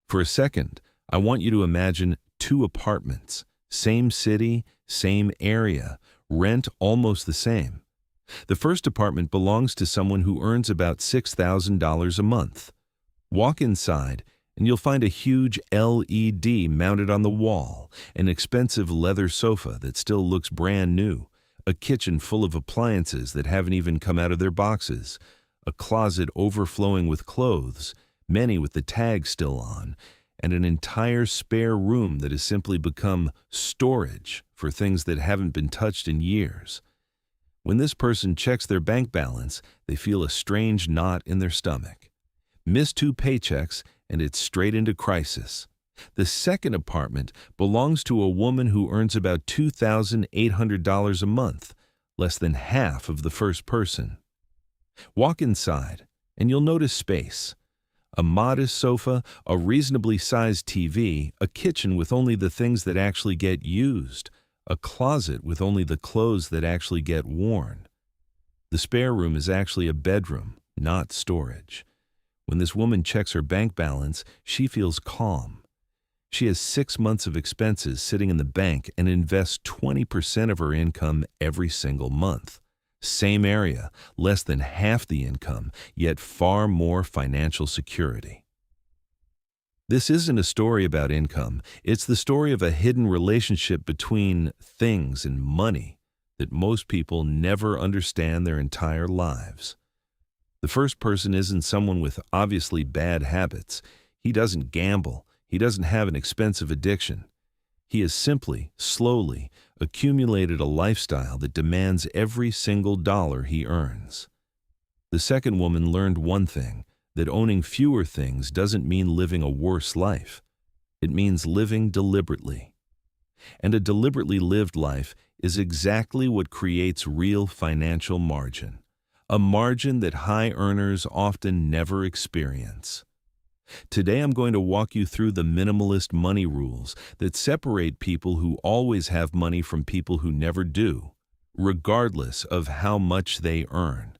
For a second, I want you to imagine two apartments, same city, same area, rent almost the same. The first apartment belongs to someone who earns about $6,000 a month. Walk inside, and you'll find a huge LED mounted on the wall, an expensive leather sofa that still looks brand new, a kitchen full of appliances that haven't even come out of their boxes, a closet overflowing with clothes, many with the tag still on, and an entire spare room that has simply become storage for things that haven't been touched in years. When this person checks their bank balance, they feel a strange knot in their stomach. Miss 2 paychecks, and it's straight into crisis. The second apartment belongs to a woman who earns about $2,800 a month, less than half of the first person. Walk inside, and you'll notice space. A modest sofa, a reasonably sized TV, a kitchen with only the things that actually get used, a closet with only the clothes that actually get worn. The spare room is actually a bedroom, not storage. When this woman checks her bank balance, she feels calm. She has 6 months of expenses sitting in the bank and invests 20% of her income every single month. Same area, less than half the income, yet far more financial security. This isn't a story about income. It's the story of a hidden relationship between things and money that most people never understand their entire lives. The first person isn't someone with obviously bad habits. He doesn't gamble. He doesn't have an expensive addiction. He has simply, slowly, accumulated a lifestyle that demands every single dollar he earns. The second woman learned one thing, that owning fewer things doesn't mean living a worse life. It means living deliberately. And a deliberately lived life is exactly what creates real financial margin, a margin that high earners often never experience. Today I'm going to walk you through the minimalist money rules that separate people who always have money from people who never do, regardless of how much they earn.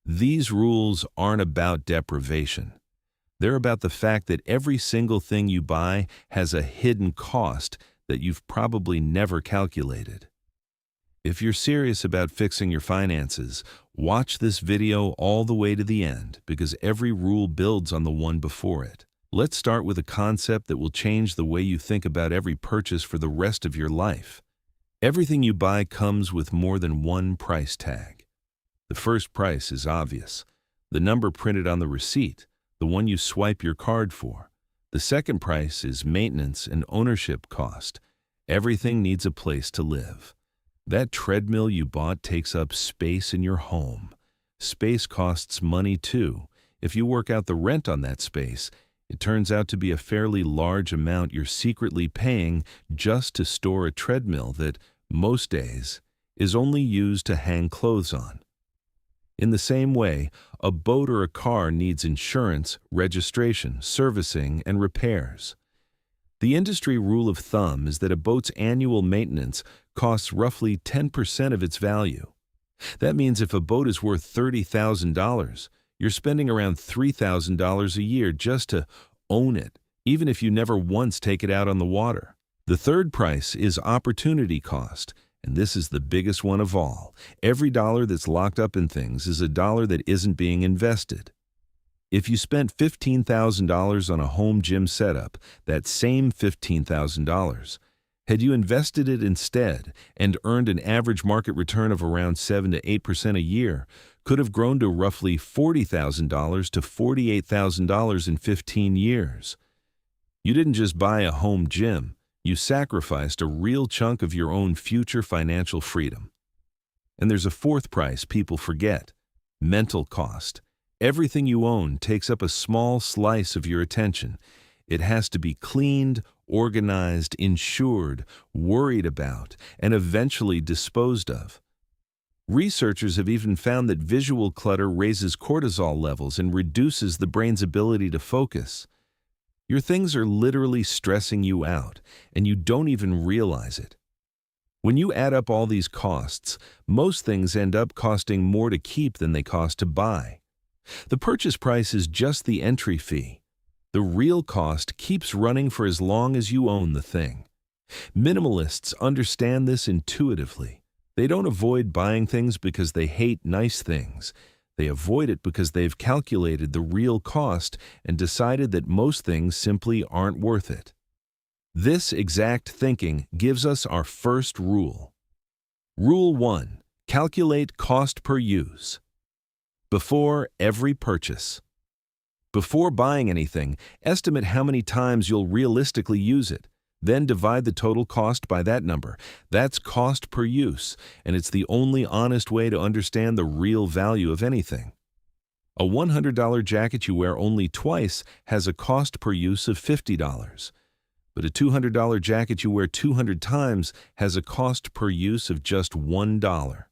These rules aren't about deprivation. They're about the fact that every single thing you buy has a hidden cost that you've probably never calculated. If you're serious about fixing your finances, watch this video all the way to the end because every rule builds on the one before it. Let's start with a concept that will change the way you think about every purchase for the rest of your life. Everything you buy comes with more than one price tag. The first price is obvious. The number printed on the receipt, the one you swipe your card for. The second price is maintenance and ownership cost. Everything needs a place to live. That treadmill you bought takes up space in your home. Space costs money too. If you work out the rent on that space, it turns out to be a fairly large amount you're secretly paying just to store a treadmill that, most days, is only used to hang clothes on. In the same way, a boat or a car needs insurance, registration, servicing, and repairs. The industry rule of thumb is that a boat's annual maintenance costs roughly 10% of its value. That means if a boat is worth $30,000, you're spending around $3,000 a year just to own it, even if you never once take it out on the water. The third price is opportunity cost, and this is the biggest one of all. Every dollar that's locked up in things is a dollar that isn't being invested. If you spent $15,000 on a home gym setup, that same $15,000, had you invested it instead and earned an average market return of around 7 to 8% a year, could have grown to roughly $40,000 to $48,000 in 15 years. You didn't just buy a home gym, you sacrificed a real chunk of your own future financial freedom. And there's a fourth price people forget: mental cost. Everything you own takes up a small slice of your attention. It has to be cleaned, organized, insured, worried about, and eventually disposed of. Researchers have even found that visual clutter raises cortisol levels and reduces the brain's ability to focus. Your things are literally stressing you out, and you don't even realize it. When you add up all these costs, most things end up costing more to keep than they cost to buy. The purchase price is just the entry fee. The real cost keeps running for as long as you own the thing. Minimalists understand this intuitively. They don't avoid buying things because they hate nice things. They avoid it because they've calculated the real cost and decided that most things simply aren't worth it. This exact thinking gives us our first rule. Rule 1. Calculate cost per use. Before every purchase. Before buying anything, estimate how many times you'll realistically use it. Then divide the total cost by that number. That's cost per use, and it's the only honest way to understand the real value of anything. A $100 jacket you wear only twice has a cost per use of $50. But a $200 jacket you wear 200 times has a cost per use of just $1.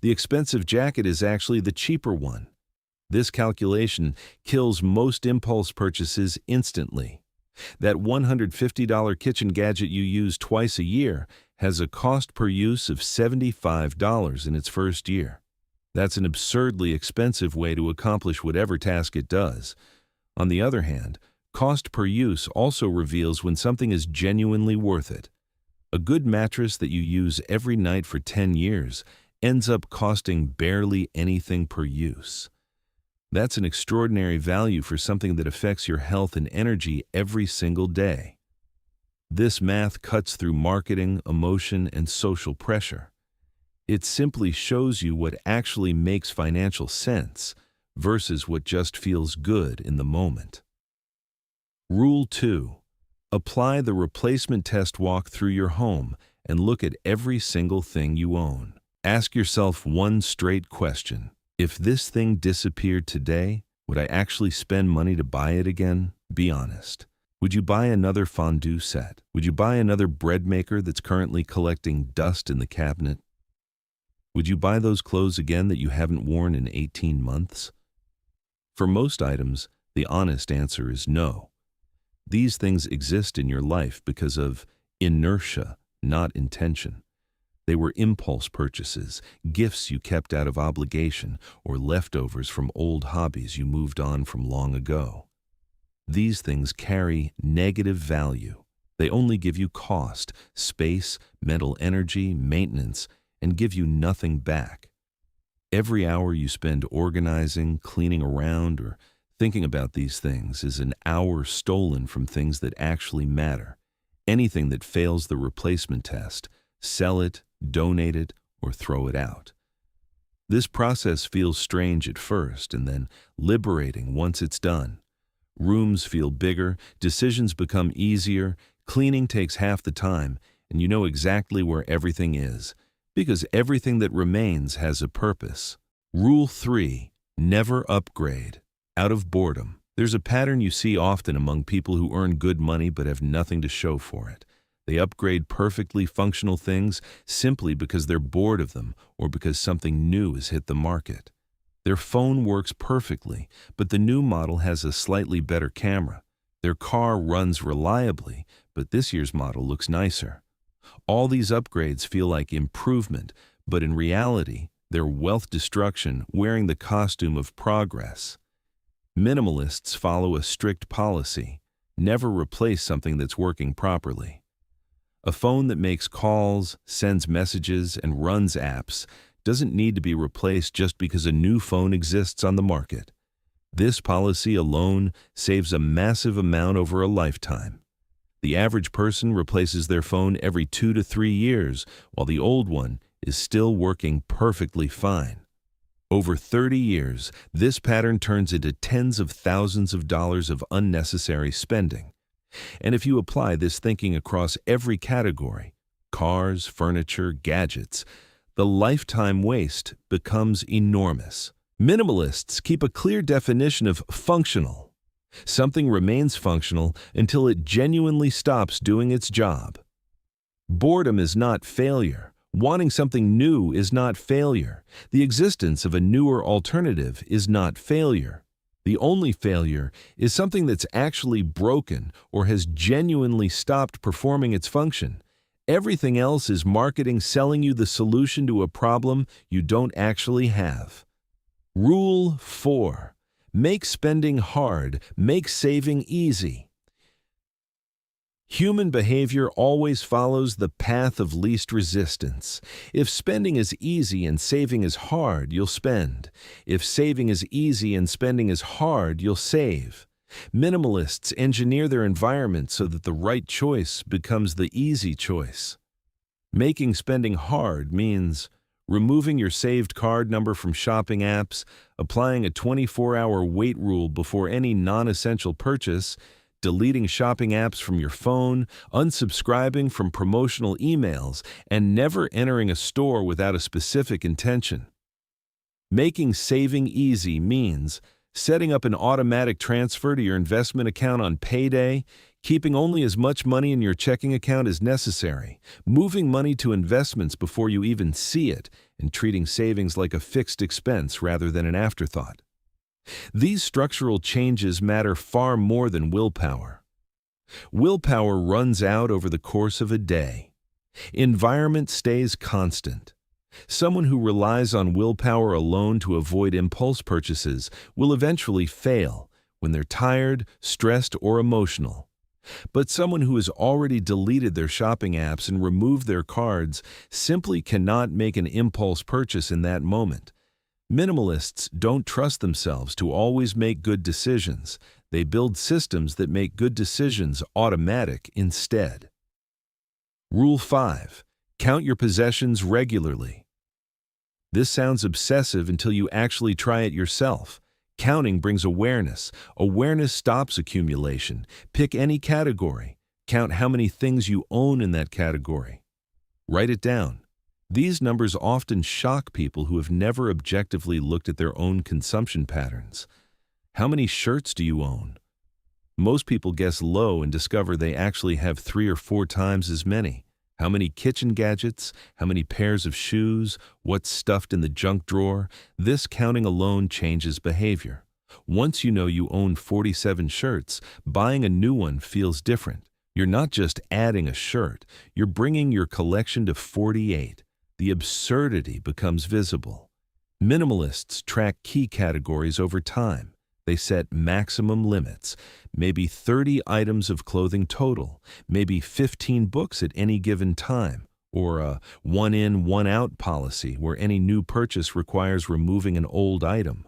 The expensive jacket is actually the cheaper one. This calculation kills most impulse purchases instantly. That $150 kitchen gadget you use twice a year has a cost per use of $75 in its first year. That's an absurdly expensive way to accomplish whatever task it does. On the other hand, cost per use also reveals when something is genuinely worth it. A good mattress that you use every night for 10 years ends up costing barely anything per use. That's an extraordinary value for something that affects your health and energy every single day. This math cuts through marketing, emotion, and social pressure. It simply shows you what actually makes financial sense versus what just feels good in the moment. Rule 2. Apply the replacement test walk through your home and look at every single thing you own. Ask yourself one straight question. If this thing disappeared today, would I actually spend money to buy it again? Be honest. Would you buy another fondue set? Would you buy another bread maker that's currently collecting dust in the cabinet? Would you buy those clothes again that you haven't worn in 18 months? For most items, the honest answer is no. These things exist in your life because of inertia, not intention. They were impulse purchases, gifts you kept out of obligation, or leftovers from old hobbies you moved on from long ago. These things carry negative value. They only give you cost, space, mental energy, maintenance, and give you nothing back. Every hour you spend organizing, cleaning around, or thinking about these things is an hour stolen from things that actually matter. Anything that fails the replacement test, sell it, donate it, or throw it out. This process feels strange at first and then liberating once it's done. Rooms feel bigger, decisions become easier, cleaning takes half the time, and you know exactly where everything is, because everything that remains has a purpose. Rule 3. Never upgrade. Out of boredom. There's a pattern you see often among people who earn good money but have nothing to show for it. They upgrade perfectly functional things simply because they're bored of them or because something new has hit the market. Their phone works perfectly, but the new model has a slightly better camera. Their car runs reliably, but this year's model looks nicer. All these upgrades feel like improvement, but in reality, they're wealth destruction wearing the costume of progress. Minimalists follow a strict policy. Never replace something that's working properly. A phone that makes calls, sends messages, and runs apps doesn't need to be replaced just because a new phone exists on the market. This policy alone saves a massive amount over a lifetime. The average person replaces their phone every 2 to 3 years, while the old one is still working perfectly fine. Over 30 years, this pattern turns into tens of thousands of dollars of unnecessary spending. And if you apply this thinking across every category, cars, furniture, gadgets, the lifetime waste becomes enormous. Minimalists keep a clear definition of functional. Something remains functional until it genuinely stops doing its job. Boredom is not failure. Wanting something new is not failure. The existence of a newer alternative is not failure. The only failure is something that's actually broken or has genuinely stopped performing its function. Everything else is marketing selling you the solution to a problem you don't actually have. Rule 4. Make spending hard, make saving easy. Human behavior always follows the path of least resistance. If spending is easy and saving is hard, you'll spend. If saving is easy and spending is hard, you'll save. Minimalists engineer their environment so that the right choice becomes the easy choice. Making spending hard means removing your saved card number from shopping apps, applying a 24-hour wait rule before any non-essential purchase, deleting shopping apps from your phone, unsubscribing from promotional emails, and never entering a store without a specific intention. Making saving easy means setting up an automatic transfer to your investment account on payday, keeping only as much money in your checking account as necessary, moving money to investments before you even see it, and treating savings like a fixed expense rather than an afterthought. These structural changes matter far more than willpower. Willpower runs out over the course of a day. Environment stays constant. Someone who relies on willpower alone to avoid impulse purchases will eventually fail when they're tired, stressed, or emotional. But someone who has already deleted their shopping apps and removed their cards simply cannot make an impulse purchase in that moment. Minimalists don't trust themselves to always make good decisions. They build systems that make good decisions automatic instead. Rule 5. Count your possessions regularly. This sounds obsessive until you actually try it yourself. Counting brings awareness. Awareness stops accumulation. Pick any category. Count how many things you own in that category. Write it down. These numbers often shock people who have never objectively looked at their own consumption patterns. How many shirts do you own? Most people guess low and discover they actually have 3 or 4 times as many. How many kitchen gadgets? How many pairs of shoes? What's stuffed in the junk drawer? This counting alone changes behavior. Once you know you own 47 shirts, buying a new one feels different. You're not just adding a shirt, you're bringing your collection to 48. The absurdity becomes visible. Minimalists track key categories over time. They set maximum limits, maybe 30 items of clothing total, maybe 15 books at any given time, or a one-in, one-out policy where any new purchase requires removing an old item.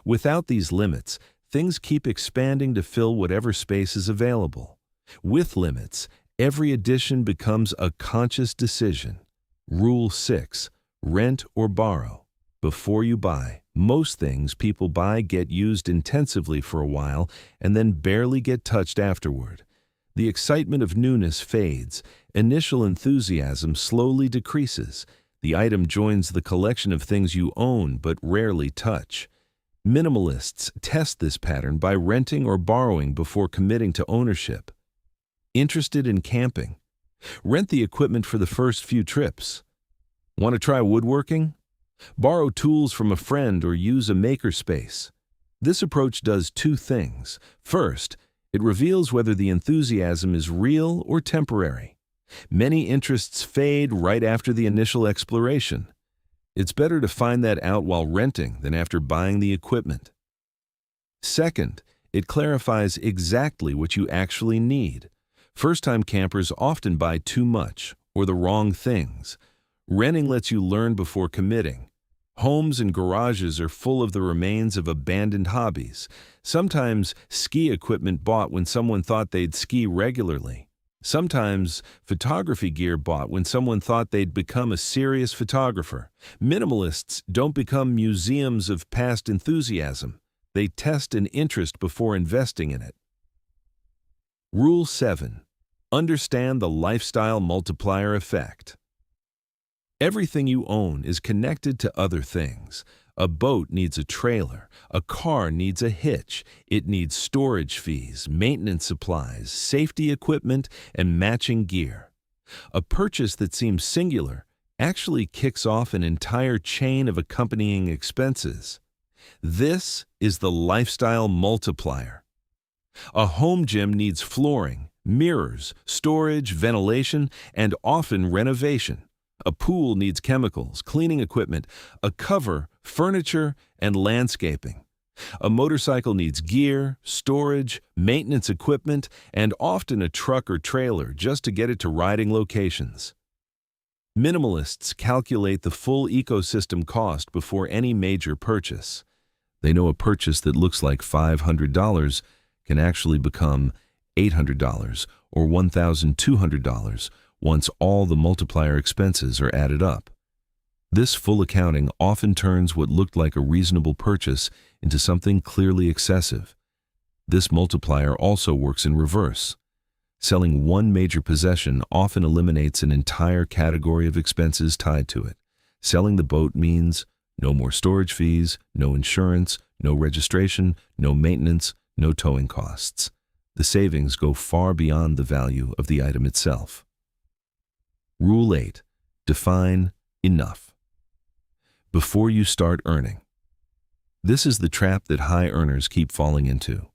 Without these limits, things keep expanding to fill whatever space is available. With limits, every addition becomes a conscious decision. Rule 6. Rent or borrow. Before you buy, most things people buy get used intensively for a while and then barely get touched afterward. The excitement of newness fades. Initial enthusiasm slowly decreases. The item joins the collection of things you own but rarely touch. Minimalists test this pattern by renting or borrowing before committing to ownership. Interested in camping? Rent the equipment for the first few trips. Want to try woodworking? Borrow tools from a friend or use a makerspace. This approach does 2 things. First, it reveals whether the enthusiasm is real or temporary. Many interests fade right after the initial exploration. It's better to find that out while renting than after buying the equipment. Second, it clarifies exactly what you actually need. First-time campers often buy too much or the wrong things. Renting lets you learn before committing. Homes and garages are full of the remains of abandoned hobbies. Sometimes ski equipment bought when someone thought they'd ski regularly. Sometimes photography gear bought when someone thought they'd become a serious photographer. Minimalists don't become museums of past enthusiasm. They test an interest before investing in it. Rule 7. Understand the lifestyle multiplier effect. Everything you own is connected to other things. A boat needs a trailer. A car needs a hitch. It needs storage fees, maintenance supplies, safety equipment, and matching gear. A purchase that seems singular actually kicks off an entire chain of accompanying expenses. This is the lifestyle multiplier. A home gym needs flooring, mirrors, storage, ventilation, and often renovation. A pool needs chemicals, cleaning equipment, a cover, furniture, and landscaping. A motorcycle needs gear, storage, maintenance equipment, and often a truck or trailer just to get it to riding locations. Minimalists calculate the full ecosystem cost before any major purchase. They know a purchase that looks like $500 can actually become $800 or $1,200 once all the multiplier expenses are added up. This full accounting often turns what looked like a reasonable purchase into something clearly excessive. This multiplier also works in reverse. Selling one major possession often eliminates an entire category of expenses tied to it. Selling the boat means no more storage fees, no insurance, no registration, no maintenance, no towing costs. The savings go far beyond the value of the item itself. Rule 8. Define enough before you start earning. This is the trap that high earners keep falling into.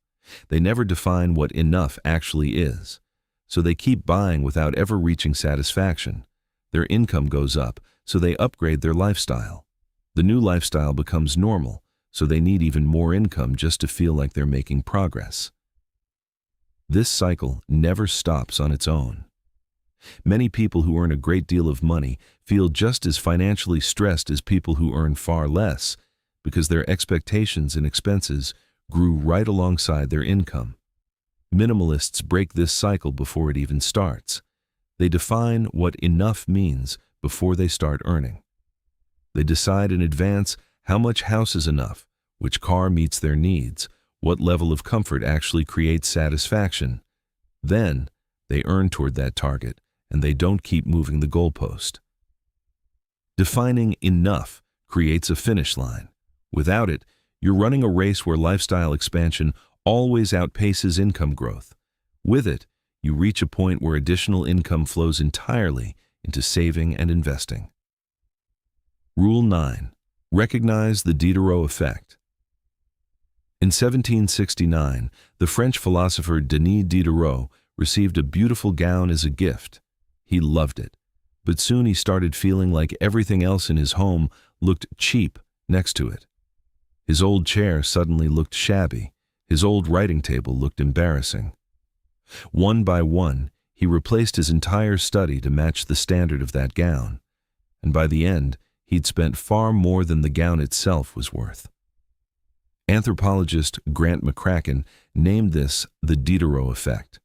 They never define what enough actually is, so they keep buying without ever reaching satisfaction. Their income goes up, so they upgrade their lifestyle. The new lifestyle becomes normal, so they need even more income just to feel like they're making progress. This cycle never stops on its own. Many people who earn a great deal of money feel just as financially stressed as people who earn far less, because their expectations and expenses grew right alongside their income. Minimalists break this cycle before it even starts. They define what enough means before they start earning. They decide in advance how much house is enough, which car meets their needs, what level of comfort actually creates satisfaction. Then, they earn toward that target, and they don't keep moving the goalpost. Defining enough creates a finish line. Without it, you're running a race where lifestyle expansion always outpaces income growth. With it, you reach a point where additional income flows entirely into saving and investing. Rule 9. Recognize the Diderot Effect. In 1769, the French philosopher Denis Diderot received a beautiful gown as a gift. He loved it, but soon he started feeling like everything else in his home looked cheap next to it. His old chair suddenly looked shabby. His old writing table looked embarrassing. One by one, he replaced his entire study to match the standard of that gown, and by the end, he'd spent far more than the gown itself was worth. Anthropologist Grant McCracken named this the Diderot Effect,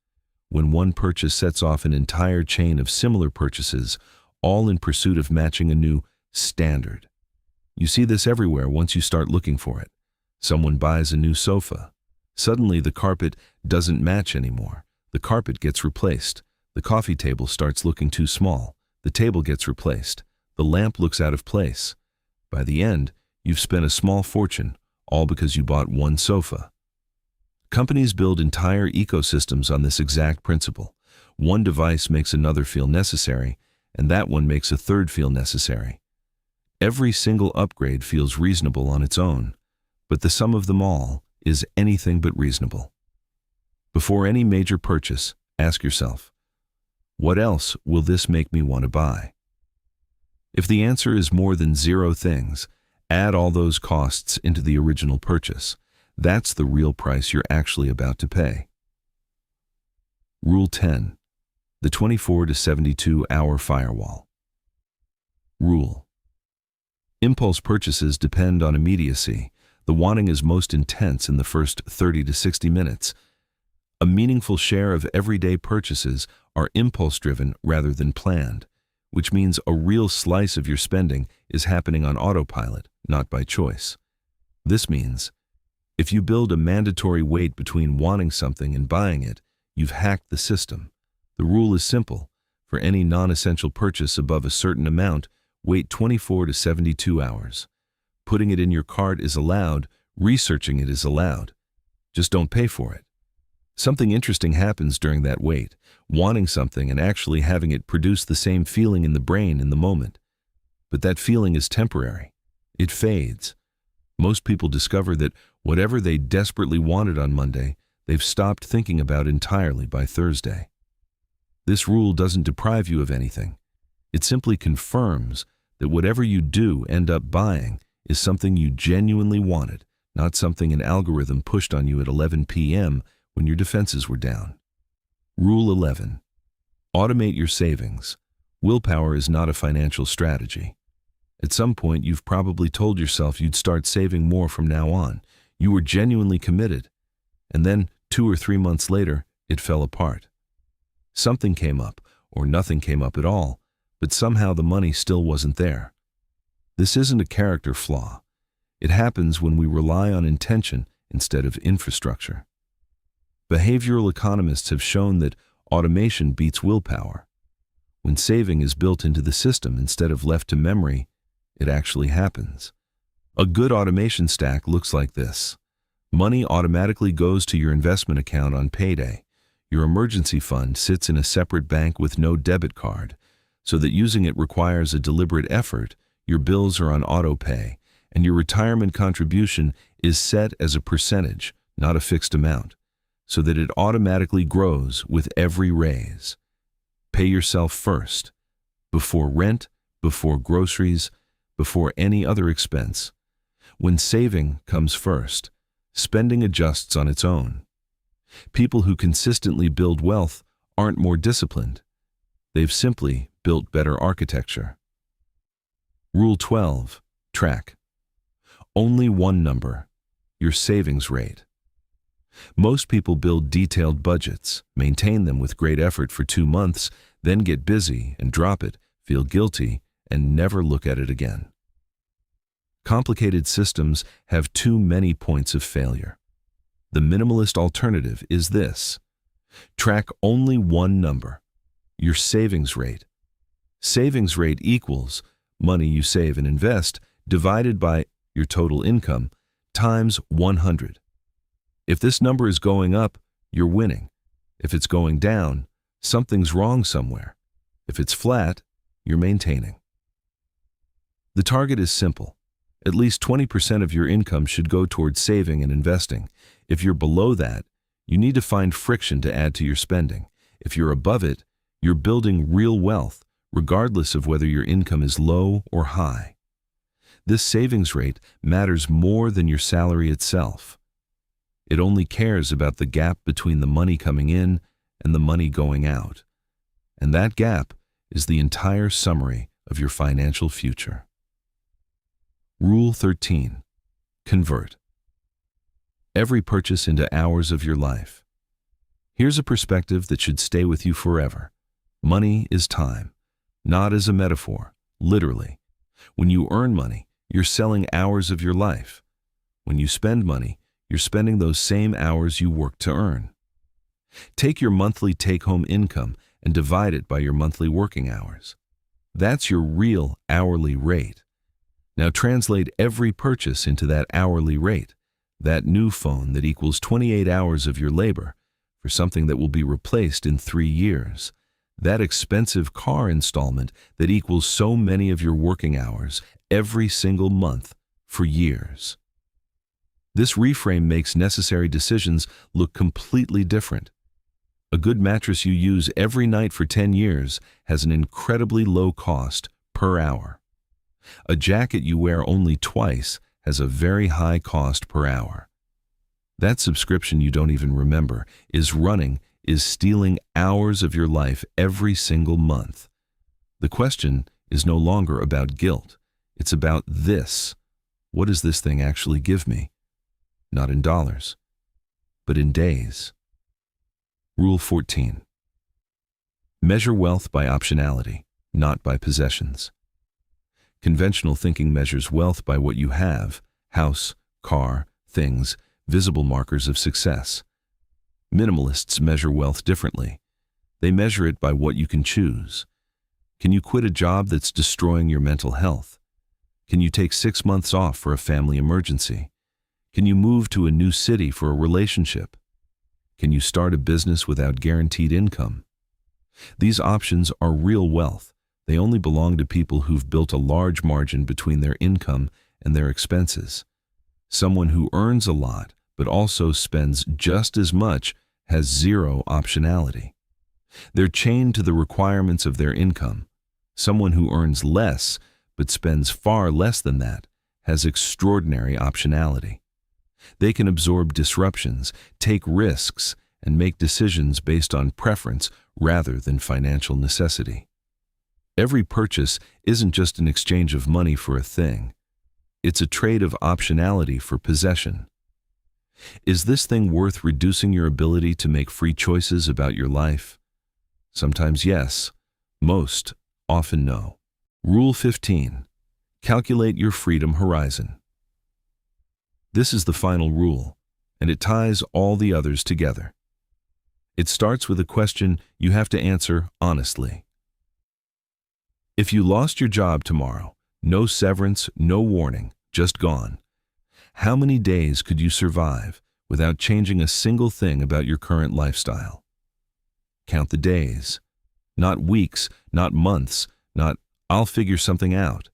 when one purchase sets off an entire chain of similar purchases, all in pursuit of matching a new standard. You see this everywhere once you start looking for it. Someone buys a new sofa. Suddenly the carpet doesn't match anymore. The carpet gets replaced. The coffee table starts looking too small. The table gets replaced. The lamp looks out of place. By the end, you've spent a small fortune, all because you bought one sofa. Companies build entire ecosystems on this exact principle. One device makes another feel necessary, and that one makes a third feel necessary. Every single upgrade feels reasonable on its own, but the sum of them all is anything but reasonable. Before any major purchase, ask yourself, what else will this make me want to buy? If the answer is more than 0 things, add all those costs into the original purchase. That's the real price you're actually about to pay. Rule 10. The 24 to 72 hour firewall. Rule. Impulse purchases depend on immediacy. The wanting is most intense in the first 30 to 60 minutes. A meaningful share of everyday purchases are impulse-driven rather than planned, which means a real slice of your spending is happening on autopilot, not by choice. This means, if you build a mandatory wait between wanting something and buying it, you've hacked the system. The rule is simple. For any non-essential purchase above a certain amount, wait 24 to 72 hours. Putting it in your cart is allowed, researching it is allowed. Just don't pay for it. Something interesting happens during that wait, wanting something and actually having it produce the same feeling in the brain in the moment. But that feeling is temporary. It fades. Most people discover that whatever they desperately wanted on Monday, they've stopped thinking about entirely by Thursday. This rule doesn't deprive you of anything. It simply confirms that whatever you do end up buying is something you genuinely wanted, not something an algorithm pushed on you at 11 p.m. when your defenses were down. Rule 11. Automate your savings. Willpower is not a financial strategy. At some point, you've probably told yourself you'd start saving more from now on. You were genuinely committed. And then, 2 or 3 months later, it fell apart. Something came up, or nothing came up at all, but somehow the money still wasn't there. This isn't a character flaw. It happens when we rely on intention instead of infrastructure. Behavioral economists have shown that automation beats willpower. When saving is built into the system instead of left to memory, it actually happens. A good automation stack looks like this. Money automatically goes to your investment account on payday. Your emergency fund sits in a separate bank with no debit card, so that using it requires a deliberate effort. Your bills are on auto pay, and your retirement contribution is set as a percentage, not a fixed amount, so that it automatically grows with every raise. Pay yourself first, before rent, before groceries, before any other expense. When saving comes first, spending adjusts on its own. People who consistently build wealth aren't more disciplined. They've simply built better architecture. Rule 12. Track. Only one number, your savings rate. Most people build detailed budgets, maintain them with great effort for 2 months, then get busy and drop it, feel guilty, and never look at it again. Complicated systems have too many points of failure. The minimalist alternative is this. Track only one number, your savings rate. Savings rate equals money you save and invest divided by your total income times 100. If this number is going up, you're winning. If it's going down, something's wrong somewhere. If it's flat, you're maintaining. The target is simple. At least 20% of your income should go towards saving and investing. If you're below that, you need to find friction to add to your spending. If you're above it, you're building real wealth, regardless of whether your income is low or high. This savings rate matters more than your salary itself. It only cares about the gap between the money coming in and the money going out. And that gap is the entire summary of your financial future. Rule 13. Convert. Every purchase into hours of your life. Here's a perspective that should stay with you forever. Money is time, not as a metaphor, literally. When you earn money, you're selling hours of your life. When you spend money, you're spending those same hours you worked to earn. Take your monthly take-home income and divide it by your monthly working hours. That's your real hourly rate. Now translate every purchase into that hourly rate, that new phone that equals 28 hours of your labor for something that will be replaced in 3 years, that expensive car installment that equals so many of your working hours every single month for years. This reframe makes necessary decisions look completely different. A good mattress you use every night for 10 years has an incredibly low cost per hour. A jacket you wear only twice has a very high cost per hour. That subscription you don't even remember is stealing hours of your life every single month. The question is no longer about guilt. It's about this. What does this thing actually give me? Not in dollars, but in days. Rule 14. Measure wealth by optionality, not by possessions. Conventional thinking measures wealth by what you have, house, car, things, visible markers of success. Minimalists measure wealth differently. They measure it by what you can choose. Can you quit a job that's destroying your mental health? Can you take 6 months off for a family emergency? Can you move to a new city for a relationship? Can you start a business without guaranteed income? These options are real wealth. They only belong to people who've built a large margin between their income and their expenses. Someone who earns a lot but also spends just as much has zero optionality. They're chained to the requirements of their income. Someone who earns less but spends far less than that has extraordinary optionality. They can absorb disruptions, take risks, and make decisions based on preference rather than financial necessity. Every purchase isn't just an exchange of money for a thing. It's a trade of optionality for possession. Is this thing worth reducing your ability to make free choices about your life? Sometimes yes, most often no. Rule 15. Calculate your freedom horizon. This is the final rule, and it ties all the others together. It starts with a question you have to answer honestly. If you lost your job tomorrow, no severance, no warning, just gone, how many days could you survive without changing a single thing about your current lifestyle? Count the days. Not weeks, not months, not "I'll figure something out."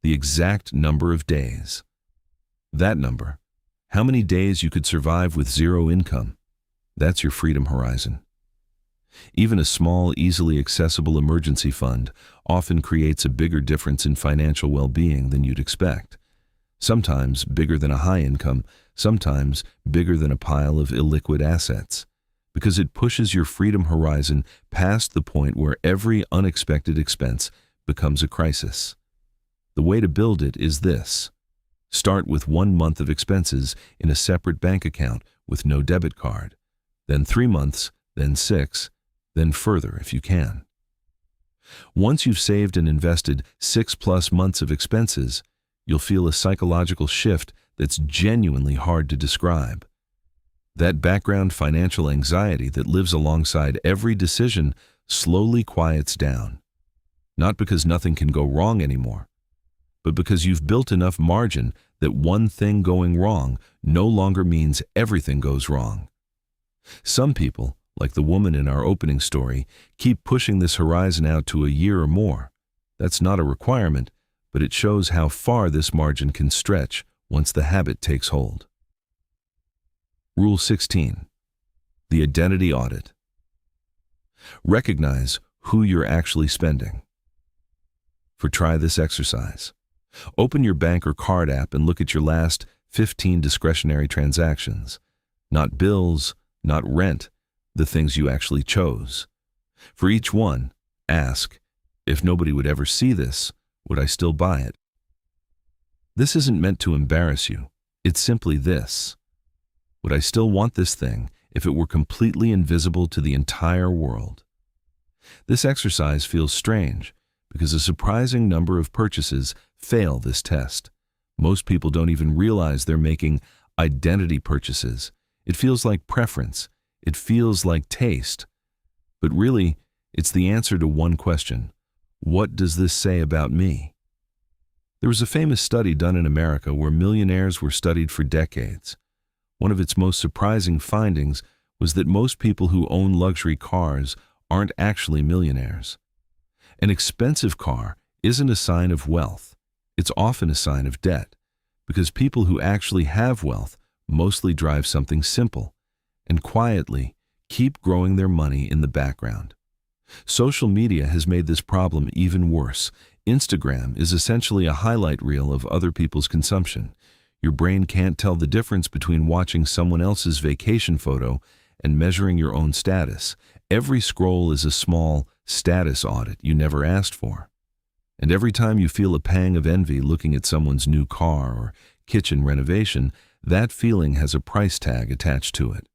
The exact number of days. That number, how many days you could survive with zero income, that's your freedom horizon. Even a small, easily accessible emergency fund often creates a bigger difference in financial well-being than you'd expect. Sometimes bigger than a high income, sometimes bigger than a pile of illiquid assets, because it pushes your freedom horizon past the point where every unexpected expense becomes a crisis. The way to build it is this. Start with 1 month of expenses in a separate bank account with no debit card, then 3 months, then 6, then further if you can. Once you've saved and invested 6+ months of expenses, you'll feel a psychological shift that's genuinely hard to describe. That background financial anxiety that lives alongside every decision slowly quiets down. Not because nothing can go wrong anymore, but because you've built enough margin that one thing going wrong no longer means everything goes wrong. Some people, like the woman in our opening story, keep pushing this horizon out to a year or more. That's not a requirement, but it shows how far this margin can stretch once the habit takes hold. Rule 16. The identity audit. Recognize who you're actually spending. Try this exercise. Open your bank or card app and look at your last 15 discretionary transactions. Not bills, not rent, the things you actually chose. For each one, ask, if nobody would ever see this, would I still buy it? This isn't meant to embarrass you. It's simply this. Would I still want this thing if it were completely invisible to the entire world? This exercise feels strange because a surprising number of purchases fail this test. Most people don't even realize they're making identity purchases. It feels like preference. It feels like taste. But really, it's the answer to one question. What does this say about me? There was a famous study done in America where millionaires were studied for decades. One of its most surprising findings was that most people who own luxury cars aren't actually millionaires. An expensive car isn't a sign of wealth. It's often a sign of debt, because people who actually have wealth mostly drive something simple and quietly keep growing their money in the background. Social media has made this problem even worse. Instagram is essentially a highlight reel of other people's consumption. Your brain can't tell the difference between watching someone else's vacation photo and measuring your own status. Every scroll is a small status audit you never asked for. And every time you feel a pang of envy looking at someone's new car or kitchen renovation, that feeling has a price tag attached to it.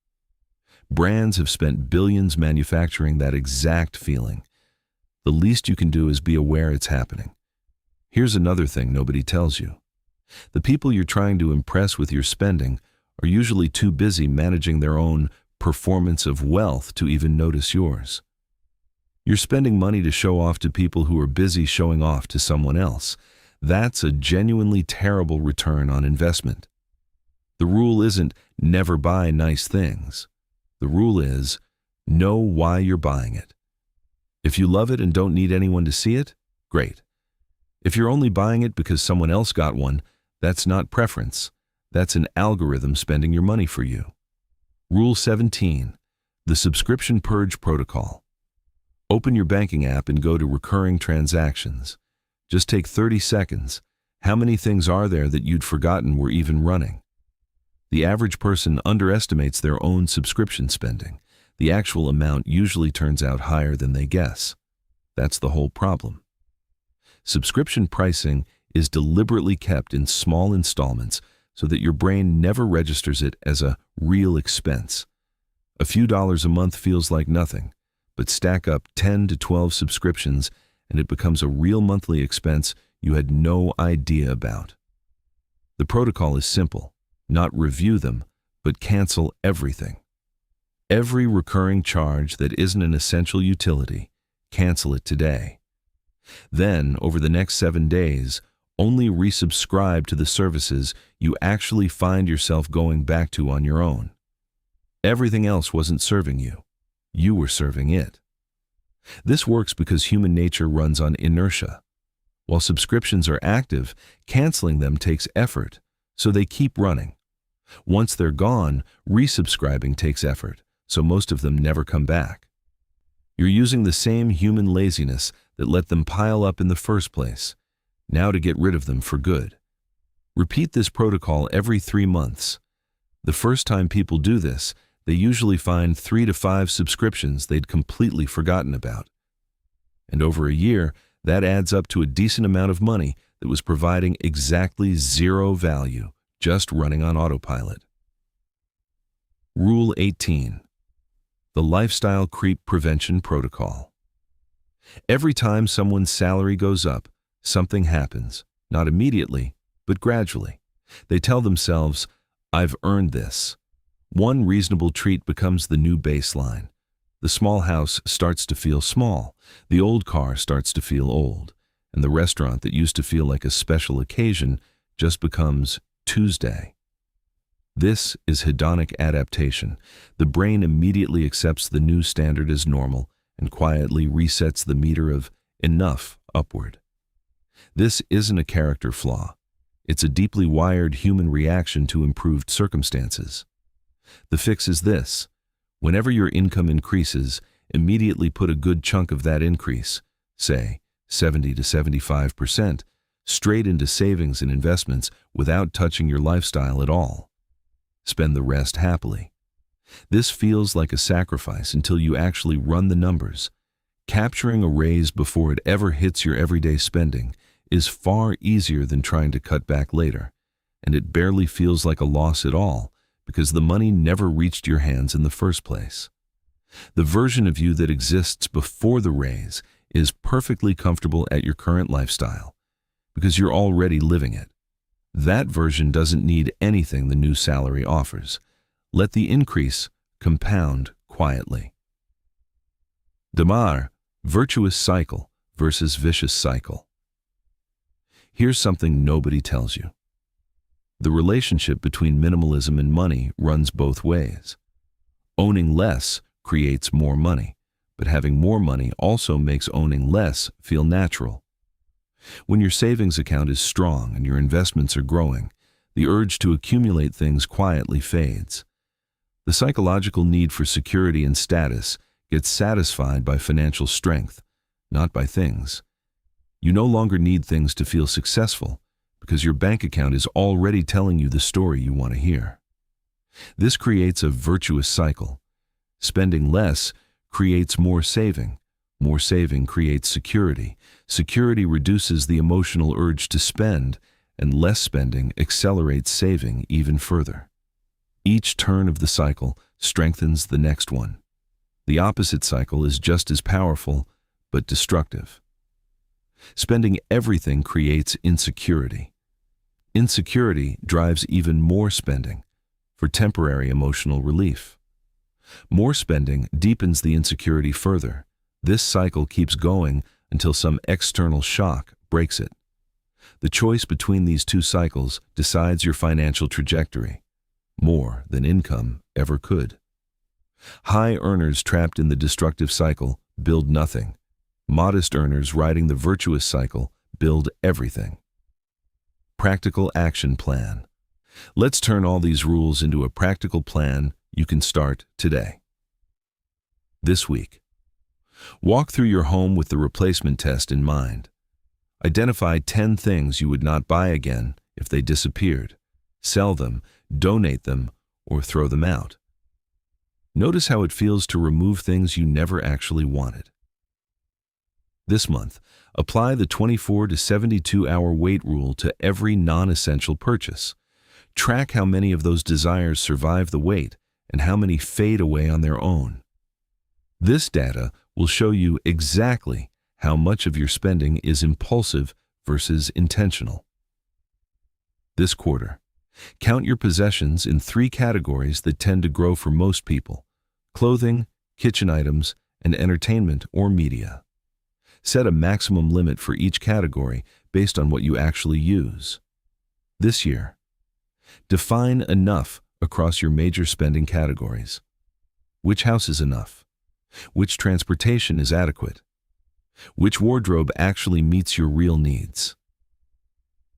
Brands have spent billions manufacturing that exact feeling. The least you can do is be aware it's happening. Here's another thing nobody tells you. The people you're trying to impress with your spending are usually too busy managing their own performance of wealth to even notice yours. You're spending money to show off to people who are busy showing off to someone else. That's a genuinely terrible return on investment. The rule isn't never buy nice things. The rule is know why you're buying it. If you love it and don't need anyone to see it, great. If you're only buying it because someone else got one, that's not preference. That's an algorithm spending your money for you. Rule 17, the subscription purge protocol. Open your banking app and go to recurring transactions. Just take 30 seconds. How many things are there that you'd forgotten were even running? The average person underestimates their own subscription spending. The actual amount usually turns out higher than they guess. That's the whole problem. Subscription pricing is deliberately kept in small installments so that your brain never registers it as a real expense. A few dollars a month feels like nothing, but stack up 10 to 12 subscriptions and it becomes a real monthly expense you had no idea about. The protocol is simple: not review them, but cancel everything. Every recurring charge that isn't an essential utility, cancel it today. Then, over the next 7 days, only resubscribe to the services you actually find yourself going back to on your own. Everything else wasn't serving you. You were serving it. This works because human nature runs on inertia. While subscriptions are active, canceling them takes effort, so they keep running. Once they're gone, resubscribing takes effort, so most of them never come back. You're using the same human laziness that let them pile up in the first place, now to get rid of them for good. Repeat this protocol every 3 months. The first time people do this, they usually find 3 to 5 subscriptions they'd completely forgotten about. And over a year, that adds up to a decent amount of money that was providing exactly zero value, just running on autopilot. Rule 18. The Lifestyle Creep Prevention Protocol. Every time someone's salary goes up, something happens, not immediately, but gradually. They tell themselves, "I've earned this." One reasonable treat becomes the new baseline. The small house starts to feel small, the old car starts to feel old, and the restaurant that used to feel like a special occasion just becomes Tuesday. This is hedonic adaptation. The brain immediately accepts the new standard as normal and quietly resets the meter of enough upward. This isn't a character flaw. It's a deeply wired human reaction to improved circumstances. The fix is this: whenever your income increases, immediately put a good chunk of that increase, say 70 to 75%, straight into savings and investments without touching your lifestyle at all. Spend the rest happily. This feels like a sacrifice until you actually run the numbers. Capturing a raise before it ever hits your everyday spending is far easier than trying to cut back later, and it barely feels like a loss at all because the money never reached your hands in the first place. The version of you that exists before the raise is perfectly comfortable at your current lifestyle because you're already living it. That version doesn't need anything the new salary offers. Let the increase compound quietly. Damar, virtuous cycle versus vicious cycle. Here's something nobody tells you. The relationship between minimalism and money runs both ways. Owning less creates more money, but having more money also makes owning less feel natural. When your savings account is strong and your investments are growing, the urge to accumulate things quietly fades. The psychological need for security and status gets satisfied by financial strength, not by things. You no longer need things to feel successful because your bank account is already telling you the story you want to hear. This creates a virtuous cycle. Spending less creates more saving. More saving creates security. Security reduces the emotional urge to spend, and less spending accelerates saving even further. Each turn of the cycle strengthens the next one. The opposite cycle is just as powerful, but destructive. Spending everything creates insecurity. Insecurity drives even more spending for temporary emotional relief. More spending deepens the insecurity further. This cycle keeps going until some external shock breaks it. The choice between these two cycles decides your financial trajectory, more than income ever could. High earners trapped in the destructive cycle build nothing. Modest earners riding the virtuous cycle build everything. Practical action plan. Let's turn all these rules into a practical plan you can start today. This week, walk through your home with the replacement test in mind. Identify 10 things you would not buy again if they disappeared. Sell them, donate them, or throw them out. Notice how it feels to remove things you never actually wanted. This month, apply the 24 to 72-hour wait rule to every non-essential purchase. Track how many of those desires survive the wait and how many fade away on their own. This data will show you exactly how much of your spending is impulsive versus intentional. This quarter, count your possessions in 3 categories that tend to grow for most people: clothing, kitchen items, and entertainment or media. Set a maximum limit for each category based on what you actually use. This year, define enough across your major spending categories. Which house is enough? Which transportation is adequate? Which wardrobe actually meets your real needs?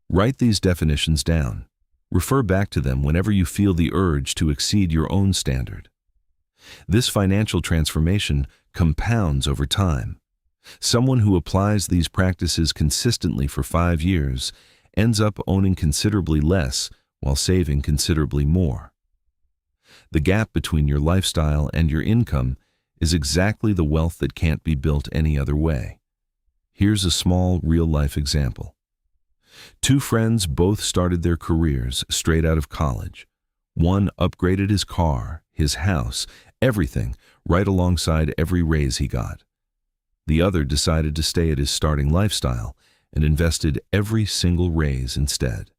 Write these definitions down. Refer back to them whenever you feel the urge to exceed your own standard. This financial transformation compounds over time. Someone who applies these practices consistently for 5 years ends up owning considerably less while saving considerably more. The gap between your lifestyle and your income is exactly the wealth that can't be built any other way. Here's a small, real-life example. 2 friends both started their careers straight out of college. One upgraded his car, his house, everything, right alongside every raise he got. The other decided to stay at his starting lifestyle and invested every single raise instead.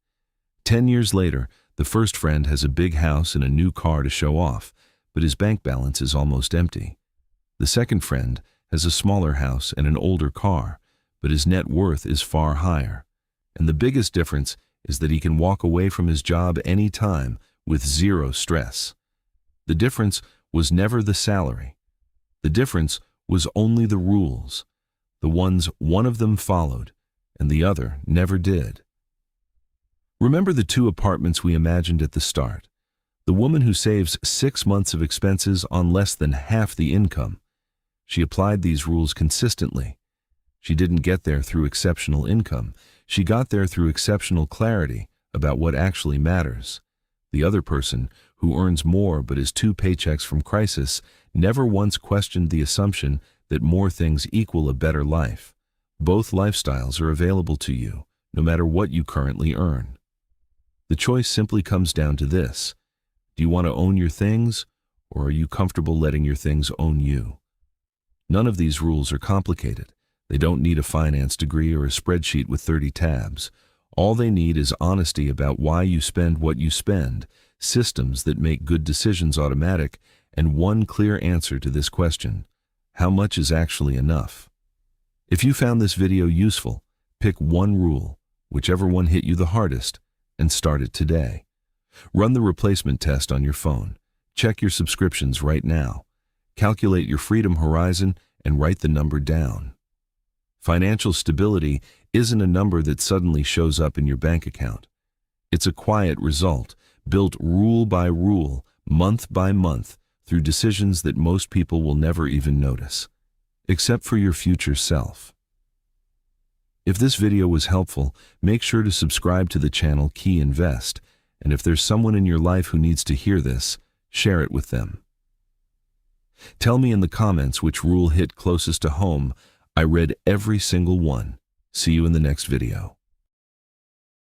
10 years later, the first friend has a big house and a new car to show off, but his bank balance is almost empty. The second friend has a smaller house and an older car, but his net worth is far higher. And the biggest difference is that he can walk away from his job any time with 0 stress. The difference was never the salary. The difference was only the rules, the ones one of them followed and the other never did. Remember the 2 apartments we imagined at the start. The woman who saves 6 months of expenses on less than half the income. She applied these rules consistently. She didn't get there through exceptional income. She got there through exceptional clarity about what actually matters. The other person, who earns more but is 2 paychecks from crisis, never once questioned the assumption that more things equal a better life. Both lifestyles are available to you, no matter what you currently earn. The choice simply comes down to this: do you want to own your things, or are you comfortable letting your things own you? None of these rules are complicated. They don't need a finance degree or a spreadsheet with 30 tabs. All they need is honesty about why you spend what you spend, systems that make good decisions automatic, and one clear answer to this question: how much is actually enough? If you found this video useful, pick one rule, whichever one hit you the hardest, and start it today. Run the replacement test on your phone. Check your subscriptions right now. Calculate your freedom horizon and write the number down. Financial stability isn't a number that suddenly shows up in your bank account. It's a quiet result, built rule by rule, month by month, through decisions that most people will never even notice, except for your future self. If this video was helpful, make sure to subscribe to the channel Key Invest, and if there's someone in your life who needs to hear this, share it with them. Tell me in the comments which rule hit closest to home. I read every single one. See you in the next video.